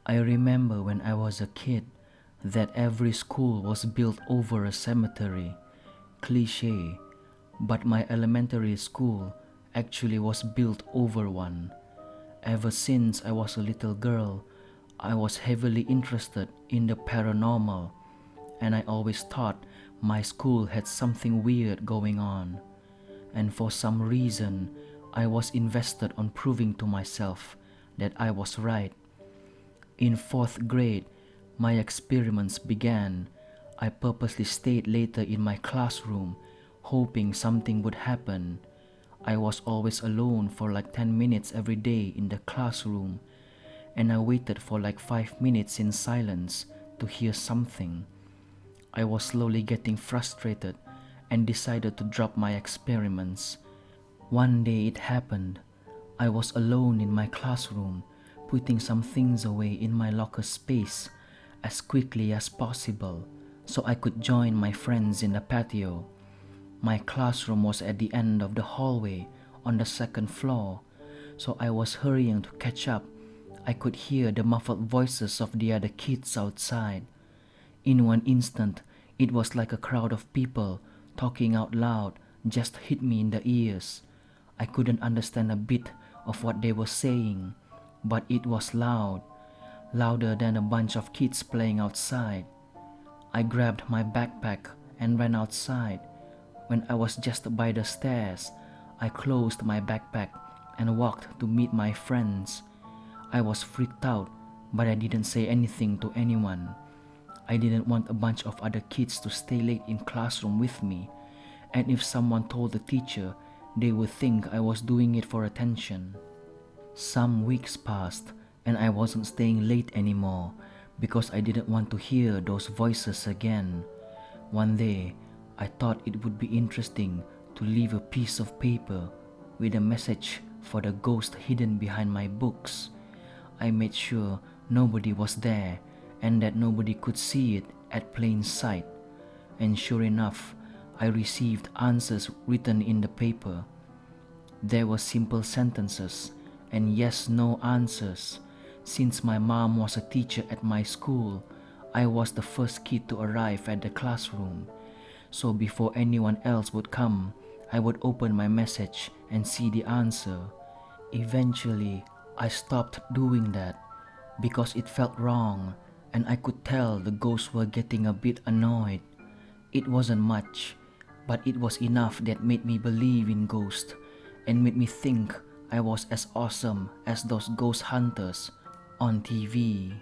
I remember when I was a kid that every school was built over a cemetery. Cliché, but my elementary school actually was built over one. Ever since I was a little girl, I was heavily interested in the paranormal, and I always thought my school had something weird going on. And for some reason, I was invested on proving to myself that I was right. In 4th grade, my experiments began. I purposely stayed later in my classroom, hoping something would happen. I was always alone for like 10 minutes every day in the classroom, and I waited for like 5 minutes in silence to hear something. I was slowly getting frustrated and decided to drop my experiments. One day it happened. I was alone in my classroom, putting some things away in my locker space as quickly as possible so I could join my friends in the patio. My classroom was at the end of the hallway on the 2nd floor, so I was hurrying to catch up. I could hear the muffled voices of the other kids outside. In one instant, it was like a crowd of people talking out loud just hit me in the ears. I couldn't understand a bit of what they were saying, but it was loud, louder than a bunch of kids playing outside. I grabbed my backpack and ran outside. When I was just by the stairs, I closed my backpack and walked to meet my friends. I was freaked out, but I didn't say anything to anyone. I didn't want a bunch of other kids to stay late in classroom with me, and if someone told the teacher, they would think I was doing it for attention. Some weeks passed, and I wasn't staying late anymore because I didn't want to hear those voices again. One day, I thought it would be interesting to leave a piece of paper with a message for the ghost hidden behind my books. I made sure nobody was there and that nobody could see it at plain sight. And sure enough, I received answers written in the paper. There were simple sentences and yes/no answers. Since my mom was a teacher at my school, I was the first kid to arrive at the classroom. So before anyone else would come, I would open my message and see the answer. Eventually, I stopped doing that because it felt wrong, and I could tell the ghosts were getting a bit annoyed. It wasn't much, but it was enough that made me believe in ghosts and made me think I was as awesome as those ghost hunters on TV.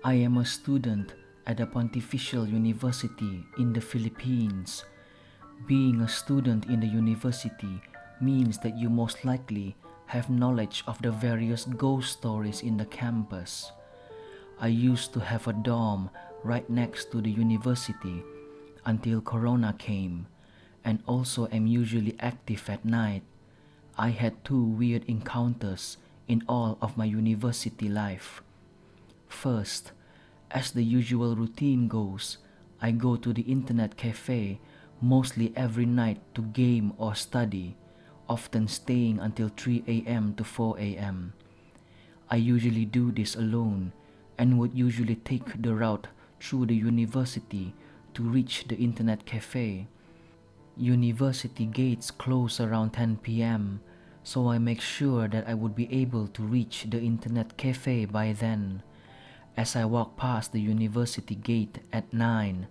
I am a student at a Pontifical University in the Philippines. Being a student in the university means that you most likely have knowledge of the various ghost stories in the campus. I used to have a dorm right next to the university until Corona came, and also am usually active at night. I had 2 weird encounters in all of my university life. First, as the usual routine goes, I go to the internet cafe mostly every night to game or study, often staying until 3 a.m. to 4 a.m. I usually do this alone and would usually take the route through the university to reach the internet cafe. University gates close around 10 p.m., so I make sure that I would be able to reach the internet cafe by then. As I walked past the university gate at 9,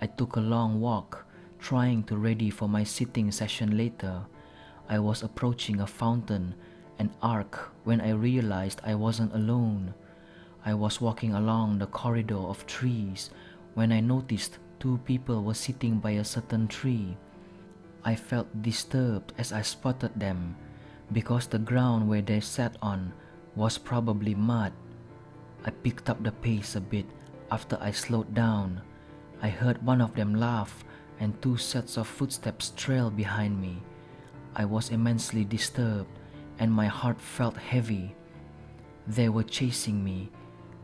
I took a long walk, trying to ready for my sitting session later. I was approaching a fountain and arc when I realized I wasn't alone. I was walking along the corridor of trees when I noticed 2 people were sitting by a certain tree. I felt disturbed as I spotted them because the ground where they sat on was probably mud. I picked up the pace a bit after I slowed down. I heard one of them laugh and 2 sets of footsteps trail behind me. I was immensely disturbed and my heart felt heavy. They were chasing me.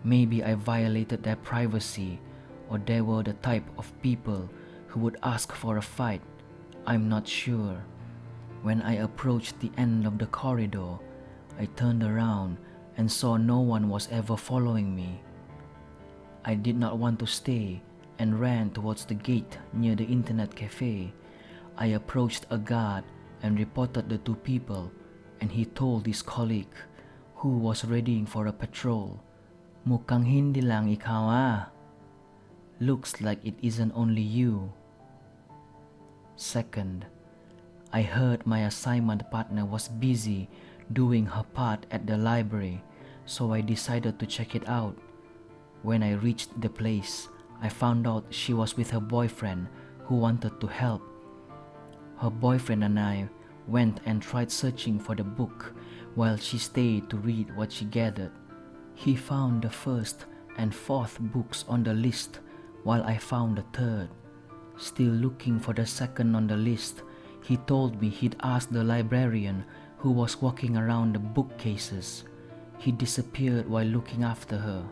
Maybe I violated their privacy, or they were the type of people who would ask for a fight. I'm not sure. When I approached the end of the corridor, I turned around and saw no one was ever following me. I did not want to stay and ran towards the gate near the internet cafe. I approached a guard and reported the two people, and he told his colleague, who was readying for a patrol, "Mukhang hindi lang ikaw ah. Looks like it isn't only you." Second, I heard my assignment partner was busy doing her part at the library, so I decided to check it out. When I reached the place, I found out she was with her boyfriend who wanted to help. Her boyfriend and I went and tried searching for the book while she stayed to read what she gathered. He found the first and fourth books on the list while I found the third. Still looking for the second on the list, he told me he'd asked the librarian who was walking around the bookcases. He disappeared while looking after her.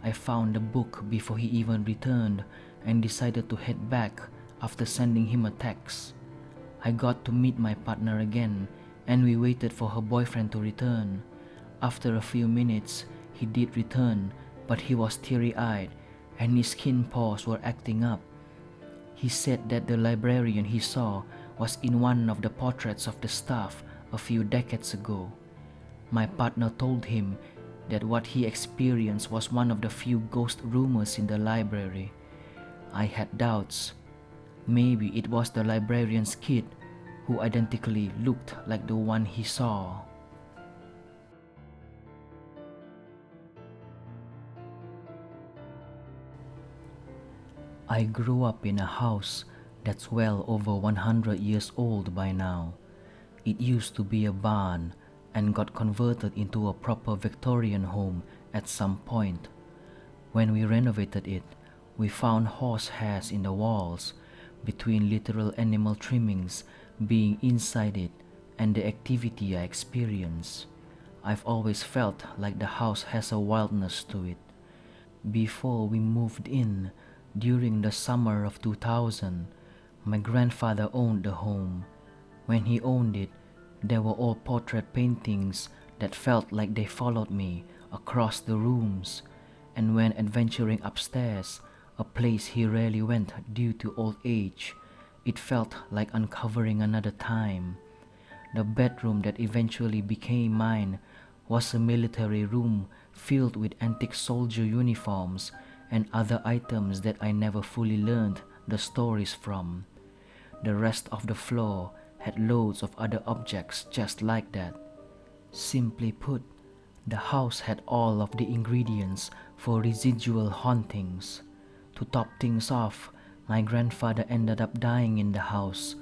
I found the book before he even returned and decided to head back after sending him a text. I got to meet my partner again and we waited for her boyfriend to return. After a few minutes, he did return, but he was teary-eyed and his skin pores were acting up. He said that the librarian he saw was in one of the portraits of the staff a few decades ago. My partner told him that what he experienced was one of the few ghost rumors in the library. I had doubts. Maybe it was the librarian's kid who identically looked like the one he saw. I grew up in a house that's well over 100 years old by now. It used to be a barn and got converted into a proper Victorian home at some point. When we renovated it, we found horse hairs in the walls, between literal animal trimmings being inside it and the activity I experienced. I've always felt like the house has a wildness to it. Before we moved in, during the summer of 2000, my grandfather owned the home. When he owned it, there were all portrait paintings that felt like they followed me across the rooms, and when adventuring upstairs, a place he rarely went due to old age, it felt like uncovering another time. The bedroom that eventually became mine was a military room filled with antique soldier uniforms and other items that I never fully learned the stories from. The rest of the floor had loads of other objects just like that. Simply put, the house had all of the ingredients for residual hauntings. To top things off, my grandfather ended up dying in the house,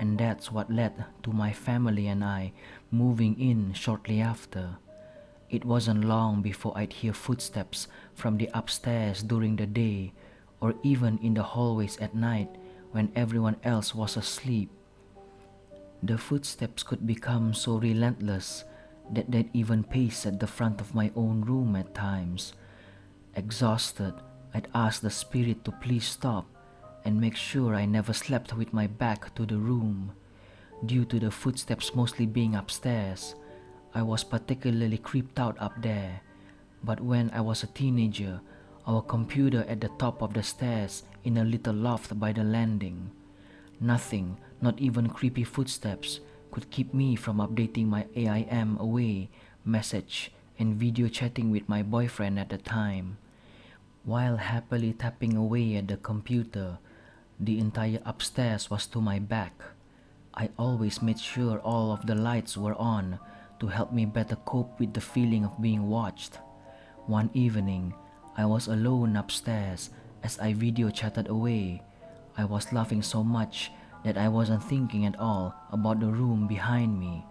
and that's what led to my family and I moving in shortly after. It wasn't long before I'd hear footsteps from the upstairs during the day, or even in the hallways at night when everyone else was asleep. The footsteps could become so relentless that they'd even pace at the front of my own room at times. Exhausted, I'd ask the spirit to please stop and make sure I never slept with my back to the room. Due to the footsteps mostly being upstairs, I was particularly creeped out up there. But when I was a teenager, our computer at the top of the stairs in a little loft by the landing. Nothing, not even creepy footsteps, could keep me from updating my AIM away message and video chatting with my boyfriend at the time. While happily tapping away at the computer, the entire upstairs was to my back. I always made sure all of the lights were on to help me better cope with the feeling of being watched. One evening, I was alone upstairs as I video chatted away. I was laughing so much that I wasn't thinking at all about the room behind me.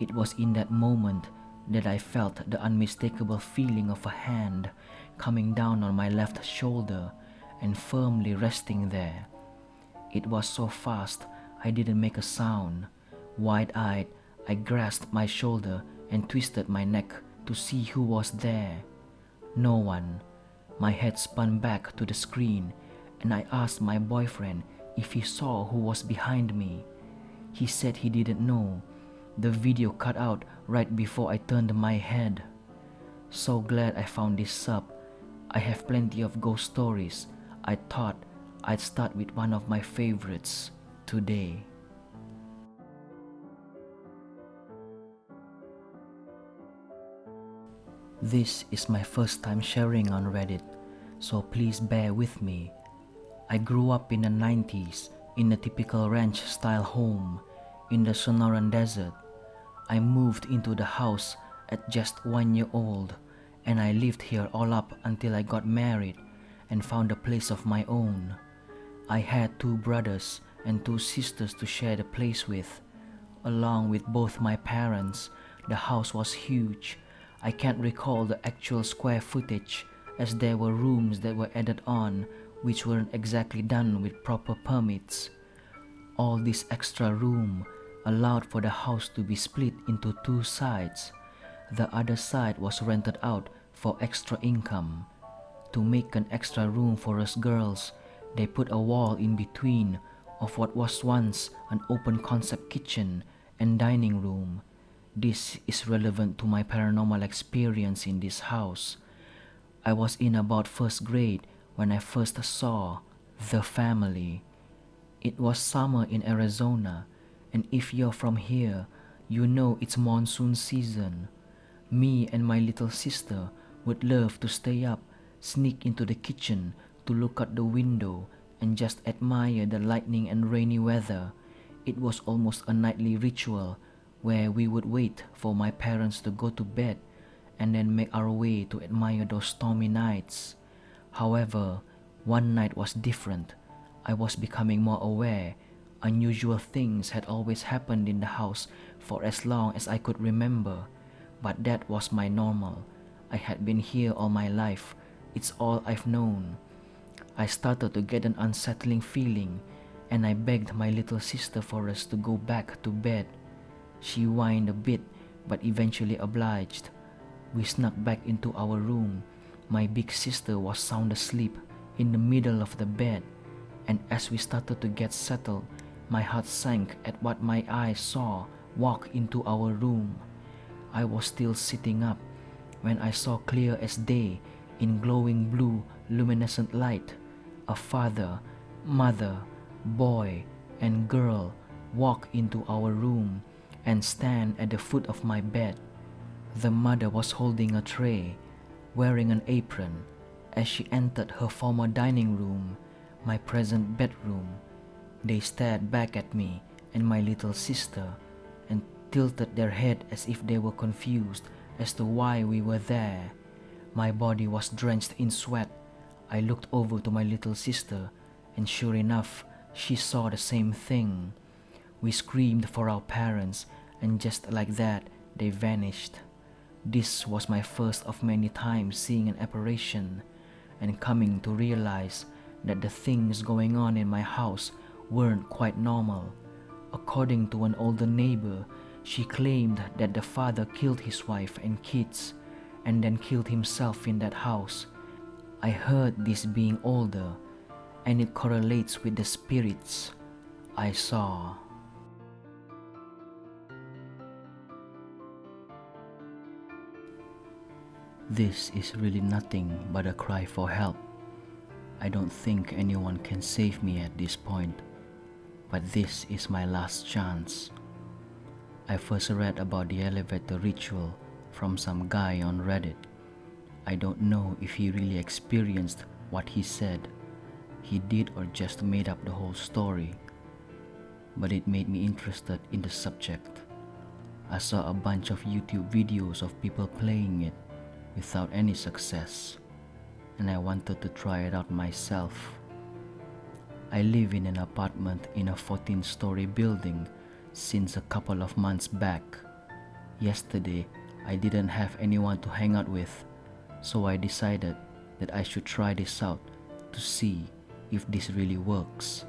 It was in that moment that I felt the unmistakable feeling of a hand coming down on my left shoulder and firmly resting there. It was so fast I didn't make a sound. Wide-eyed, I grasped my shoulder and twisted my neck to see who was there. No one. My head spun back to the screen and I asked my boyfriend if he saw who was behind me. He said he didn't know. The video cut out right before I turned my head. So glad I found this sub. I have plenty of ghost stories. I thought I'd start with one of my favorites today. This is my first time sharing on Reddit, so please bear with me. I grew up in the 90s in a typical ranch-style home in the Sonoran Desert. I moved into the house at just 1 year old, and I lived here all up until I got married and found a place of my own. I had 2 brothers and 2 sisters to share the place with. Along with both my parents, the house was huge. I can't recall the actual square footage, as there were rooms that were added on which weren't exactly done with proper permits. All this extra room allowed for the house to be split into 2 sides. The other side was rented out for extra income. To make an extra room for us girls, they put a wall in between of what was once an open concept kitchen and dining room. This is relevant to my paranormal experience in this house. I was in about 1st grade when I first saw the family. It was summer in Arizona, and if you're from here, you know it's monsoon season. Me and my little sister would love to stay up, sneak into the kitchen to look out the window and just admire the lightning and rainy weather. It was almost a nightly ritual where we would wait for my parents to go to bed and then make our way to admire those stormy nights. However, one night was different. I was becoming more aware. Unusual things had always happened in the house for as long as I could remember, but that was my normal. I had been here all my life. It's all I've known. I started to get an unsettling feeling, and I begged my little sister for us to go back to bed. She whined a bit, but eventually obliged. We snuck back into our room. My big sister was sound asleep in the middle of the bed, and as we started to get settled, my heart sank at what my eyes saw walk into our room. I was still sitting up when I saw clear as day, in glowing blue luminescent light, a father, mother, boy, and girl walk into our room and stand at the foot of my bed. The mother was holding a tray, wearing an apron, as she entered her former dining room, my present bedroom. They stared back at me and my little sister and tilted their head as if they were confused as to why we were there. My body was drenched in sweat. I looked over to my little sister, and sure enough, she saw the same thing. We screamed for our parents, and just like that, they vanished. This was my first of many times seeing an apparition, and coming to realize that the things going on in my house weren't quite normal. According to an older neighbor, she claimed that the father killed his wife and kids, and then killed himself in that house. I heard this being older, and it correlates with the spirits I saw. This is really nothing but a cry for help. I don't think anyone can save me at this point, but this is my last chance. I first read about the elevator ritual from some guy on Reddit. I don't know if he really experienced what he said. He did or just made up the whole story, but it made me interested in the subject. I saw a bunch of YouTube videos of people playing it without any success, and I wanted to try it out myself. I live in an apartment in a 14-story building since a couple of months back. Yesterday, I didn't have anyone to hang out with, so I decided that I should try this out to see if this really works.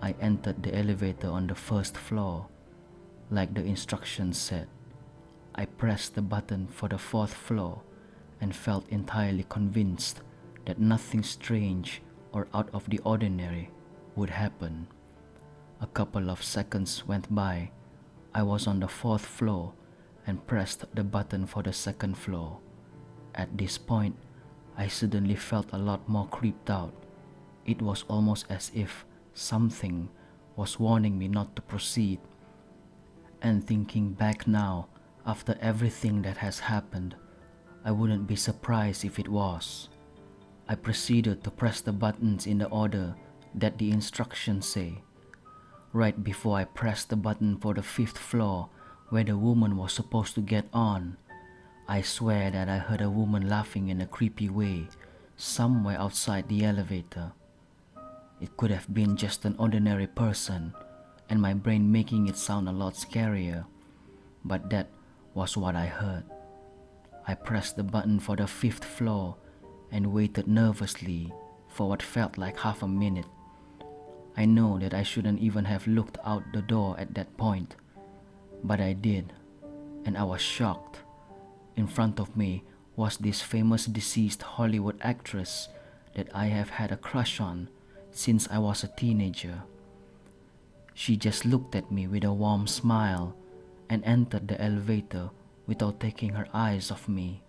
I entered the elevator on the 1st floor, like the instructions said. I pressed the button for the 4th floor and felt entirely convinced that nothing strange or out of the ordinary would happen. A couple of seconds went by. I was on the fourth floor and pressed the button for the second floor. At this point, I suddenly felt a lot more creeped out. It was almost as if something was warning me not to proceed. And thinking back now, after everything that has happened, I wouldn't be surprised if it was. I proceeded to press the buttons in the order that the instructions say. Right before I pressed the button for the fifth floor, where the woman was supposed to get on, I swear that I heard a woman laughing in a creepy way, somewhere outside the elevator. It could have been just an ordinary person, and my brain making it sound a lot scarier, but that was what I heard. I pressed the button for the fifth floor and waited nervously for what felt like half a minute. I know that I shouldn't even have looked out the door at that point, but I did, and I was shocked. In front of me was this famous deceased Hollywood actress that I have had a crush on since I was a teenager. She just looked at me with a warm smile and entered the elevator without taking her eyes off me.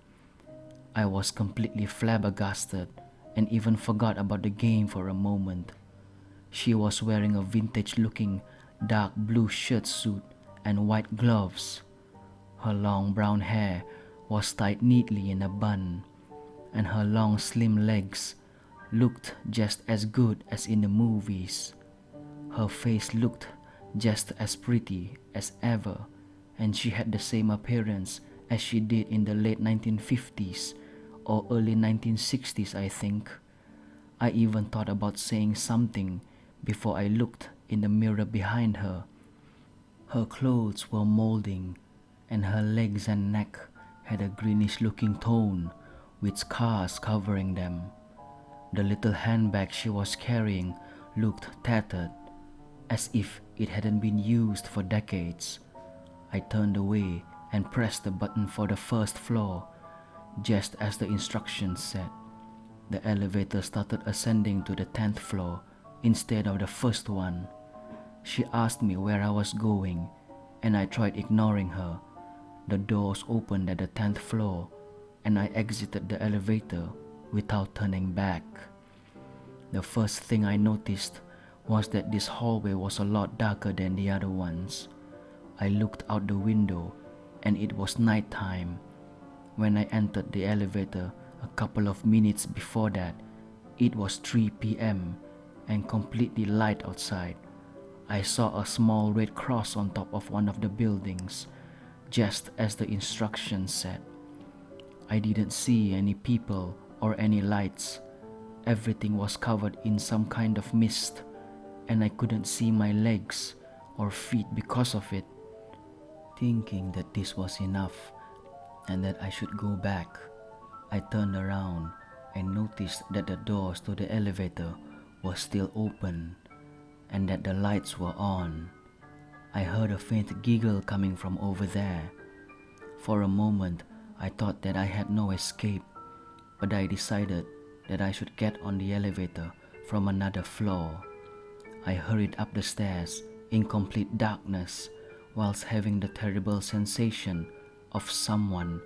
I was completely flabbergasted and even forgot about the game for a moment. She was wearing a vintage-looking dark blue shirt suit and white gloves. Her long brown hair was tied neatly in a bun, and her long slim legs looked just as good as in the movies. Her face looked just as pretty as ever, and she had the same appearance as she did in the late 1950s or early 1960s, I think. I even thought about saying something before I looked in the mirror behind her. Her clothes were molding, and her legs and neck had a greenish-looking tone with scars covering them. The little handbag she was carrying looked tattered, as if it hadn't been used for decades. I turned away and pressed the button for the first floor, just as the instructions said. The elevator started ascending to the 10th floor instead of the first one. She asked me where I was going, and I tried ignoring her. The doors opened at the 10th floor, and I exited the elevator without turning back. The first thing I noticed was that this hallway was a lot darker than the other ones. I looked out the window, and it was nighttime. When I entered the elevator a couple of minutes before that, it was 3 p.m. and completely light outside. I saw a small red cross on top of one of the buildings, just as the instructions said. I didn't see any people or any lights. Everything was covered in some kind of mist, and I couldn't see my legs or feet because of it. Thinking that this was enough and that I should go back, I turned around and noticed that the doors to the elevator were still open and that the lights were on. I heard a faint giggle coming from over there. For a moment, I thought that I had no escape, but I decided that I should get on the elevator from another floor. I hurried up the stairs in complete darkness, whilst having the terrible sensation of someone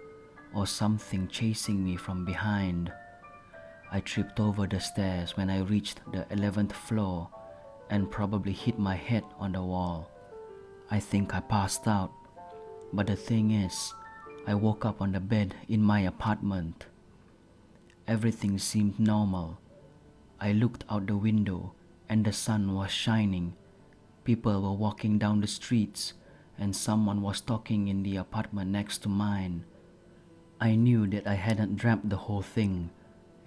or something chasing me from behind. I tripped over the stairs when I reached the 11th floor and probably hit my head on the wall. I think I passed out, but the thing is, I woke up on the bed in my apartment. Everything seemed normal. I looked out the window and the sun was shining. People were walking down the streets and someone was talking in the apartment next to mine. I knew that I hadn't dreamt the whole thing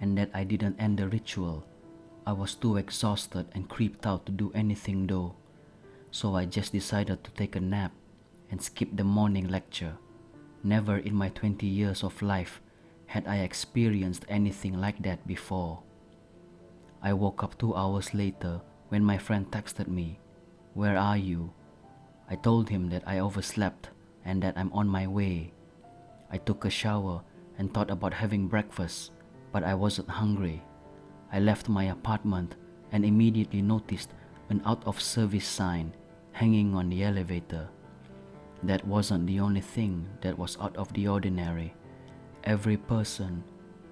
and that I didn't end the ritual. I was too exhausted and creeped out to do anything though, so I just decided to take a nap and skip the morning lecture. Never in my 20 years of life had I experienced anything like that before. I woke up 2 hours later when my friend texted me, "Where are you?" I told him that I overslept and that I'm on my way. I took a shower and thought about having breakfast, but I wasn't hungry. I left my apartment and immediately noticed an out of service sign hanging on the elevator. That wasn't the only thing that was out of the ordinary. Every person,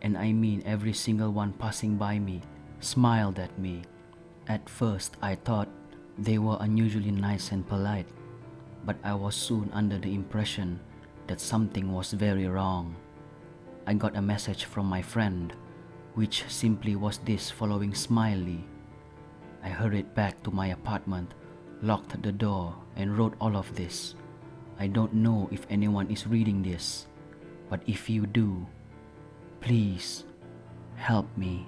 and I mean every single one passing by me, smiled at me. At first I thought they were unusually nice and polite, but I was soon under the impression that something was very wrong. I got a message from my friend, which simply was this following smiley. I hurried back to my apartment, locked the door, and wrote all of this. I don't know if anyone is reading this, but if you do, please help me.